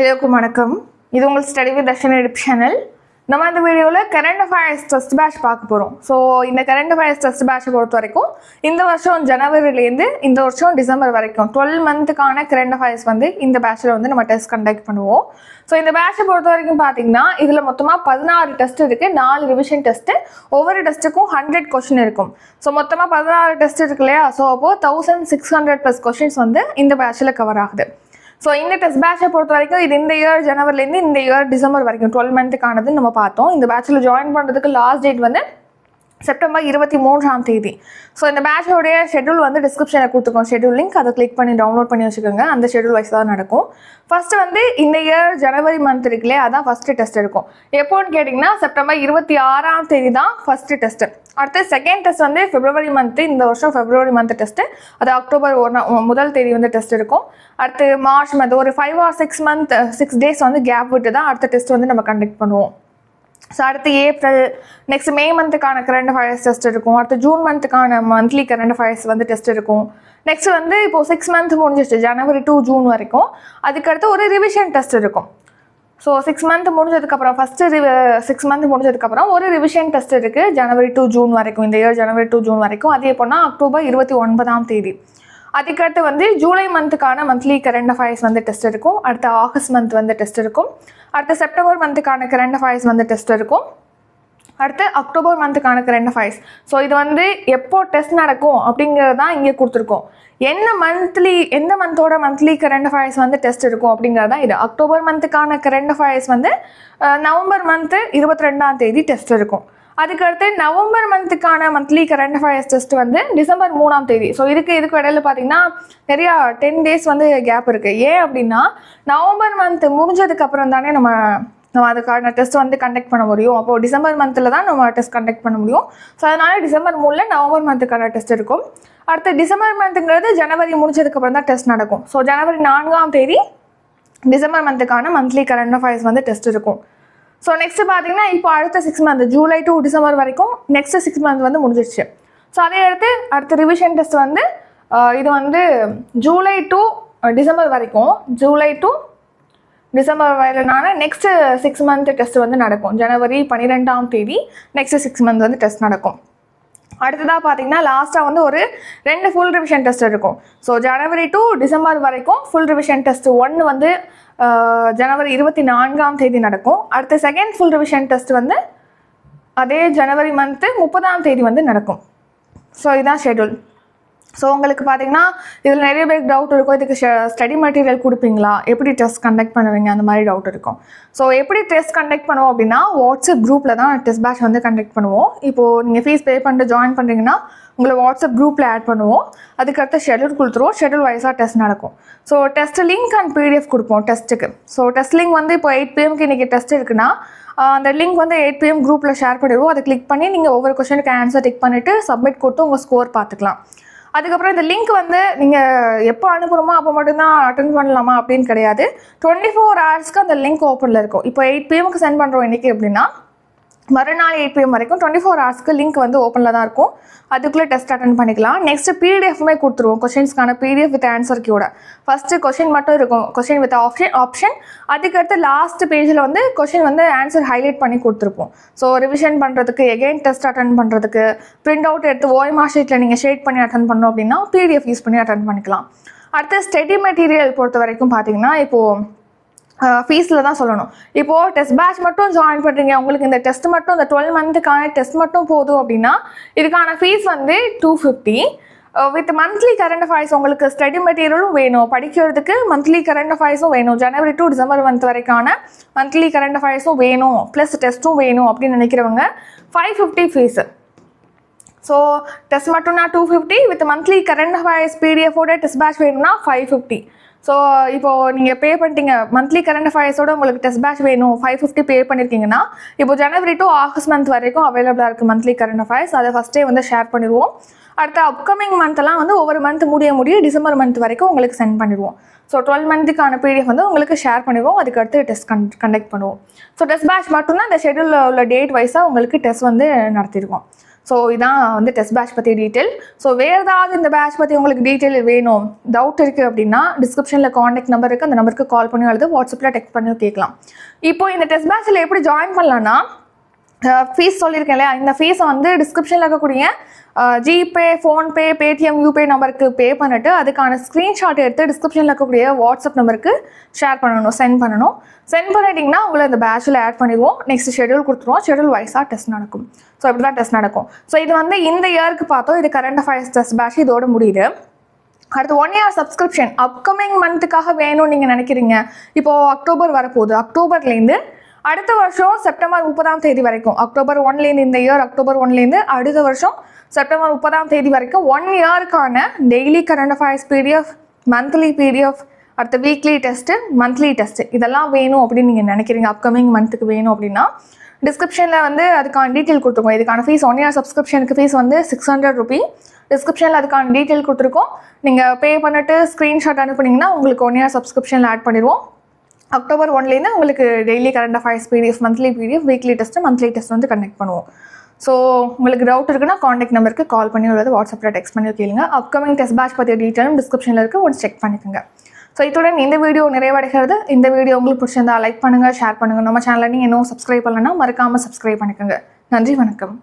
எல்லாருக்கும் வணக்கம். இது உங்கள் study with Darshan YouTube channel. நம்ம இந்த வீடியோவில் கரண்ட் அஃபேர்ஸ் டெஸ்ட் பேட்ச் பார்க்க போகிறோம். ஸோ இந்த கரண்ட் அஃபேர்ஸ் டெஸ்ட் பேட்சை பொறுத்த வரைக்கும் இந்த வருஷம் ஜனவரிலேருந்து இந்த வருஷம் டிசம்பர் வரைக்கும் 12 மந்த்துக்கான கரண்ட் அஃபேர்ஸ் இந்த பேட்சில் நம்ம டெஸ்ட் கண்டக்ட் பண்ணுவோம். ஸோ இந்த பேட்சை பொறுத்த வரைக்கும் பார்த்தீங்கன்னா இதில் மொத்தமாக 16 டெஸ்ட் இருக்குது, 4 ரிவிஷன் டெஸ்ட்டு, ஒவ்வொரு டெஸ்ட்டுக்கும் 100 கொஸ்டின் இருக்கும். ஸோ மொத்தமாக 16 டெஸ்ட் இருக்கு இல்லையா? ஸோ அப்போது 1600+ கொஸ்டின்ஸ் இந்த பேட்சில் கவர் ஆகுது. ஸோ இந்த டெஸ்ட் பேட்சை பொறுத்த வரைக்கும் இது இந்த இயர் ஜனவரிலேருந்து இந்த இயர் டிசம்பர் வரைக்கும் 12 மந்த்துக்கானதுன்னு நம்ம பார்த்தோம். இந்த பேட்சில் ஜாயின் பண்ணுறதுக்கு லாஸ்ட் டேட் செப்டம்பர் 23ஆம் தேதி. ஸோ இந்த பேட்சோடைய ஷெட்யூல் டிஸ்கிரிப்ஷனில் கொடுத்துருக்கோம். ஷெட்யூல் லிங்க் அதை கிளிக் பண்ணி டவுன்லோட் பண்ணி வச்சுக்கோங்க. அந்த ஷெட்யூல் வைஸ் தான் நடக்கும். ஃபஸ்ட்டு இந்த இயர் ஜனவரி மந்த் இருக்குல்லையே, அதான் ஃபஸ்ட்டு டெஸ்ட் இருக்கும். எப்போன்னு கேட்டிங்கன்னா செப்டம்பர் 26ஆம் தேதி தான் ஃபஸ்ட்டு டெஸ்ட்டு. அடுத்து செகண்ட் டெஸ்ட் பிப்ரவரி மந்த்து, இந்த வருஷம் பிப்ரவரி மந்த் டெஸ்ட்டு, அது அக்டோபர் 1 தேதி டெஸ்ட் இருக்கும். அடுத்து மார்ச் மந்த் ஒரு 5 or 6 days கேப் விட்டு தான் அடுத்த டெஸ்ட் நம்ம கண்டக்ட் பண்ணுவோம். ஸோ அடுத்து ஏப்ரல், நெக்ஸ்ட் மே மந்த்துக்கான கரண்ட் அஃபேர்ஸ் டெஸ்ட் இருக்கும். அடுத்து ஜூன் மந்த்துக்கான மந்த்லி கரண்ட் அஃபேர்ஸ் டெஸ்ட் இருக்கும். நெக்ஸ்ட் இப்போ 6 மந்த் முடிஞ்சிச்சு, ஜனவரி டு ஜூன் வரைக்கும். அதுக்கடுத்து ஒரு ரிவிஷன் டெஸ்ட் இருக்கும். ஸோ 6 மந்த் முடிஞ்சதுக்கப்புறம் ஃபஸ்ட்டு 6 மந்த் முடிஞ்சதுக்கப்புறம் ஒரு ரிவிஷன் டெஸ்ட் இருக்குது ஜனவரி டு ஜூன் வரைக்கும், இந்த இயர் ஜனவரி டு ஜூன் வரைக்கும். அது எப்போனா அக்டோபர் 29ஆம் தேதி. அதுக்கடுத்து ஜூலை மந்த்துக்கான மந்த்லி கரண்ட் அஃபேர்ஸ் டெஸ்ட் இருக்கும். அடுத்து ஆகஸ்ட் மந்த் டெஸ்ட் இருக்கும். அடுத்து செப்டம்பர் மந்த்துக்கான கரண்ட் அஃபேர்ஸ் டெஸ்ட் இருக்கும். அடுத்து அக்டோபர் மந்த்துக்கான கரண்ட் அஃபேர்ஸ். ஸோ இது எப்போ டெஸ்ட் நடக்கும் அப்படிங்கிறது தான் இங்கே கொடுத்துருக்கோம். எந்த மந்தோட மந்த்லி கரண்ட் அஃபேர்ஸ் டெஸ்ட் இருக்கும் அப்படிங்கிறது தான் இது. அக்டோபர் மந்த்துக்கான கரண்ட் அஃபேர்ஸ் நவம்பர் மந்த்து 22ஆம் தேதி டெஸ்ட் இருக்கும். அதுக்கடுத்து நவம்பர் மந்த்துக்கான monthly current affairs test December 3ஆம் தேதி. ஸோ இதுக்கு இடையில பார்த்தீங்கன்னா நிறையா 10 days கேப் இருக்குது. ஏன் அப்படின்னா நவம்பர் மந்த் முடிஞ்சதுக்கப்புறம் தானே நம்ம அதுக்கான டெஸ்ட் கண்டக்ட் பண்ண முடியும். அப்போது டிசம்பர் மந்தில் தான் நம்ம டெஸ்ட் கண்டக்ட் பண்ண முடியும். ஸோ அதனால் டிசம்பர் 3 நவம்பர் மந்த்துக்கான டெஸ்ட் இருக்கும். அடுத்து டிசம்பர் மந்த்துங்கிறது ஜனவரி முடிஞ்சதுக்கப்புறம் தான் டெஸ்ட் நடக்கும். ஸோ ஜனவரி 4ஆம் தேதி டிசம்பர் மந்த்துக்கான மந்த்லி கரண்ட் அஃபேர்ஸ் டெஸ்ட் இருக்கும். ஸோ நெக்ஸ்ட் பார்த்தீங்கன்னா இப்போ அடுத்த 6 மந்த் ஜூலை டு டிசம்பர் வரைக்கும் நெக்ஸ்ட் 6 மந்த் முடிஞ்சிடுச்சு. ஸோ அதே அடுத்த ரிவிஷன் டெஸ்ட் இது ஜூலை டு டிசம்பர் வரைக்கும், ஜூலை டு டிசம்பர் வரையிலான நெக்ஸ்ட் 6 மந்த் டெஸ்ட் நடக்கும். ஜனவரி 12ஆம் தேதி நெக்ஸ்ட் 6 மந்த் டெஸ்ட் நடக்கும். அடுத்ததாக பார்த்தீங்கன்னா லாஸ்ட்டாக ஒரு 2 ஃபுல் ரிவிஷன் டெஸ்ட் இருக்கும். ஸோ ஜனவரி டு டிசம்பர் வரைக்கும் ஃபுல் ரிவிஷன் டெஸ்ட் 1 ஜனவரி 24ஆம் தேதி நடக்கும். அடுத்த செகண்ட் ஃபுல் ரிவிஷன் டெஸ்ட் அதே ஜனவரி மந்த்து 30ஆம் தேதி நடக்கும். ஸோ இதுதான் ஷெட்யூல். ஸோ உங்களுக்கு பார்த்தீங்கன்னா இதில் நிறைய பேருக்கு டவுட் இருக்கும், இதுக்கு ஸ்டடி மெட்டீரியல் கொடுப்பீங்களா, எப்படி டெஸ்ட் கண்டக்ட் பண்ணுவீங்க, அந்த மாதிரி டவுட் இருக்கும். ஸோ எப்படி டெஸ்ட் கண்டக்ட் பண்ணுவோம் அப்படின்னா வாட்ஸ்அப் குரூப்பில் தான் டெஸ்ட் பேட்ச் கண்டக்ட் பண்ணுவோம். இப்போது நீங்கள் ஃபீஸ் பே பண்ணிட்டு ஜாயின் பண்ணுறீங்கன்னா உங்களை வாட்ஸ்அப் குரூப்பில் ஆட் பண்ணுவோம். அதுக்கடுத்து ஷெட்யூல் கொடுத்துருவோம். ஷெட்யூல் வைஸாக டெஸ்ட் நடக்கும். So test link and PDF கொடுப்போம் டெஸ்ட்டுக்கு. ஸோ டெஸ்ட் லிங்க் இப்போ 8 PM இன்றைக்கி டெஸ்ட் இருக்குன்னா அந்த லிங்க் 8 PM குரூப்பில் ஷேர் பண்ணிடுவோம். அதை கிளிக் பண்ணி நீங்கள் ஒவ்வொரு கொஸ்டினுக்கு ஆன்சர் டிக் பண்ணிவிட்டு சப்மிட் கொடுத்து உங்கள் ஸ்கோர் பார்த்துக்கலாம். அதுக்கப்புறம் இந்த லிங்க் நீங்கள் எப்போ அனுப்புகிறோமோ அப்போ மட்டும்தான் அட்டென்ட் பண்ணலாமா அப்படின்னு கிடையாது. 24 hours அந்த லிங்க் ஓப்பனில் இருக்கும். இப்போ 8 PM சென்ட் பண்ணுறோம் இன்றைக்கி அப்படின்னா மறுநாள் 8 PM வரைக்கும் 24 hours லிங்க் ஓப்பனில் தான் இருக்கும். அதுக்குள்ளே டெஸ்ட் அட்டன் பண்ணிக்கலாம். நெக்ஸ்ட் PDFமே கொடுத்துருவோம், கொஸ்டின்ஸ்க்கான PDF வித் ஆன்சர் கீயோட. ஃபஸ்ட்டு கொஸ்டின் மட்டும் இருக்கும், கொஸ்டின் வித் ஆப்ஷன். அதுக்கடுத்து லாஸ்ட் பேஜில் கொஸ்டின் ஆன்சர் ஹைலைட் பண்ணி கொடுத்துருப்போம். ஸோ ரிவிஷன் பண்ணுறதுக்கு, எகெயின் டெஸ்ட் அட்டன் பண்ணுறதுக்கு, பிரிண்ட் அவுட் எடுத்து OMR ஷீட்டில் நீங்கள் ஷேட் பண்ணி அட்டன் பண்ணோம் அப்படின்னா PDF யூஸ் பண்ணி அட்டன் பண்ணிக்கலாம். அடுத்து ஸ்டடி மெட்டீரியல் பொறுத்த வரைக்கும் பார்த்தீங்கன்னா இப்போது ஃபீஸில் தான் சொல்லணும். இப்போது டெஸ்ட் பேட்ச் மட்டும் ஜாயின் பண்ணுறீங்க, உங்களுக்கு இந்த டெஸ்ட் மட்டும் இந்த 12 மந்த்துக்கான டெஸ்ட் மட்டும் போதும் அப்படின்னா இதுக்கான fees 250 with monthly current affairs. உங்களுக்கு ஸ்டடி மெட்டீரியலும் வேணும், படிக்கிறதுக்கு மந்த்லி கரண்ட் அஃபேர்ஸும் வேணும், ஜனவரி டு டிசம்பர் மந்த் வரைக்கான மந்த்லி கரண்ட் அஃபேர்ஸும் வேணும், ப்ளஸ் டெஸ்ட்டும் வேணும் அப்படின்னு நினைக்கிறவங்க 550 ஃபீஸு. ஸோ டெஸ்ட் மட்டும்னா 250, வித் மந்த்லி கரண்ட் அஃபேர்ஸ் PDFோட டெஸ்ட் பேட்ச் வேணும்னா 550. ஸோ இப்போது நீங்கள் பே பண்ணிட்டீங்க, மந்த்லி கரண்ட் அஃபேர்ஸோட உங்களுக்கு டெஸ்ட் பேட்ச் வேணும் 550 பே பண்ணியிருக்கீங்கன்னா இப்போ ஜனவரி டு ஆகஸ்ட் மந்த் வரைக்கும் அவைலபிளாக இருக்குது மந்த்லி கரண்ட் அஃபேர்ஸ். அதை ஃபஸ்ட்டே ஷேர் பண்ணிடுவோம். அடுத்த அப்கமிங் மந்த்தெல்லாம் ஒவ்வொரு மந்த் முடிய டிசம்பர் மந்த் வரைக்கும் உங்களுக்கு சென்ட் பண்ணிடுவோம். ஸோ 12 மந்த்துக்கான PDF உங்களுக்கு ஷேர் பண்ணிடுவோம். அதுக்கடுத்து டெஸ்ட் கண்டக்ட் பண்ணுவோம். ஸோ டெஸ்ட் பேட்ச் மட்டும்தான் இந்த ஷெட்யூலில் உள்ள டேட் வைஸாக உங்களுக்கு டெஸ்ட் நடத்திடுவோம். ஸோ இதான் வந்து டெஸ்ட் பேட்ச் பற்றி டீட்டெயில். ஸோ வேறு ஏதாவது இந்த பேட்ச் பற்றி உங்களுக்கு டீட்டெயில் வேணும், டவுட் இருக்குது அப்படின்னா டிஸ்கிரிப்ஷனில் காண்டாக்ட் நம்பர் இருக்குது, அந்த நம்பருக்கு கால் பண்ணி அல்லது வாட்ஸ்அப்பில் டெக்ஸ்ட் பண்ணி கேட்கலாம். இப்போ இந்த டெஸ்ட் பேட்சில் எப்படி ஜாயின் பண்ணலான்னா, ஃபீஸ் சொல்லியிருக்கேன் இல்லையா, இந்த ஃபீஸை வந்து டிஸ்கிரிப்ஷனில் இருக்கக்கூடிய ஜிபே, ஃபோன்பே, பேடிஎம், யூபே நம்பருக்கு பே பண்ணிவிட்டு அதுக்கான ஸ்க்ரீன்ஷாட் எடுத்து டிஸ்கிரிப்ஷனில் இருக்கக்கூடிய வாட்ஸ்அப் நம்பருக்கு ஷேர் பண்ணணும், சென்ட் பண்ணணும். சென்ட் பண்ணிட்டீங்கன்னா உங்களை இந்த பேட்சில் ஆட் பண்ணிடுவோம். நெக்ஸ்ட் ஷெடியூல் கொடுத்துருவோம். ஷெடியூல் வைஸாக டெஸ்ட் நடக்கும். ஸோ இப்படி தான் டெஸ்ட் நடக்கும். ஸோ இது வந்து இந்த இயருக்கு பார்த்தோம். இது கரண்ட் அஃபேர்ஸ் டெஸ்ட் பேட்ச் இதோட முடியுது. அடுத்து 1 year சப்ஸ்கிரிப்ஷன் அப்கமிங் மந்த்துக்காக வேணும்னு நீங்கள் நினைக்கிறீங்க. இப்போது அக்டோபர் வரப்போகுது. அக்டோபர்லேருந்து அடுத்த வருஷம் செப்டம்பர் 30 வரைக்கும், அக்டோபர் 1லேருந்து இந்த இயர் அக்டோபர் 1லேருந்து அடுத்த வருஷம் செப்டம்பர் 30 வரைக்கும் 1 yearக்கான daily current affairs PDF, monthly PDF, அடுத்த வீக்லி டெஸ்ட்டு, மந்த்லி டெஸ்ட்டு இதெல்லாம் வேணும் அப்படின்னு நீங்கள் நினைக்கிறீங்க, அப்கமிங் மந்த்துக்கு வேணும் அப்படின்னா டிஸ்கிரிப்ஷனில் வந்து அதுக்கான டீட்டெயில் கொடுத்துருக்கோம். இதுக்கான ஃபீஸ் 1 year சப்ஸ்கிரிப்ஷனுக்கு ஃபீஸ் வந்து 600 ரூபீ. டிஸ்கிரிப்ஷனில் அதுக்கான டீட்டெயில் கொடுத்துருக்கோம். நீங்கள் பே பண்ணிட்டு ஸ்க்ரீன்ஷாட் அனுப்புனீங்கன்னா உங்களுக்கு 1 year சப்ஸ்கிரிப்ஷனில் ஆட் பண்ணிடுவோம். அக்டோபர் 1லேருந்து உங்களுக்கு daily current affairs PDF, monthly PDF, weekly test, monthly test வந்து கண்டக்ட் பண்ணுவோம். ஸோ உங்களுக்கு டவுட் இருக்குன்னா காண்டாக்ட் நம்பருக்கு கால் பண்ணி உள்ளது, வாட்ஸ்அப்பில் டெக்ஸ்ட் பண்ணி கேளுங்க. அப்கமிங் டெஸ்ட் பேட்ச் பற்றிய டீட்டெயிலும் டிஸ்கிரிப்ஷனில் இருக்குது, ஒன்று செக் பண்ணிக்கோங்க. ஸோ இத்துடன் இந்த வீடியோ நிறைவடைகிறது. இந்த வீடியோ உங்களுக்கு பிடிச்சிருந்தா லைக் பண்ணுங்கள், ஷேர் பண்ணுங்கள். நம்ம சேனலை நீங்கள் இன்னும் சப்ஸ்கிரைப் பண்ணலன்னா மறக்காமல் சப்ஸ்கிரைப் பண்ணிக்கோங்க. நன்றி, வணக்கம்.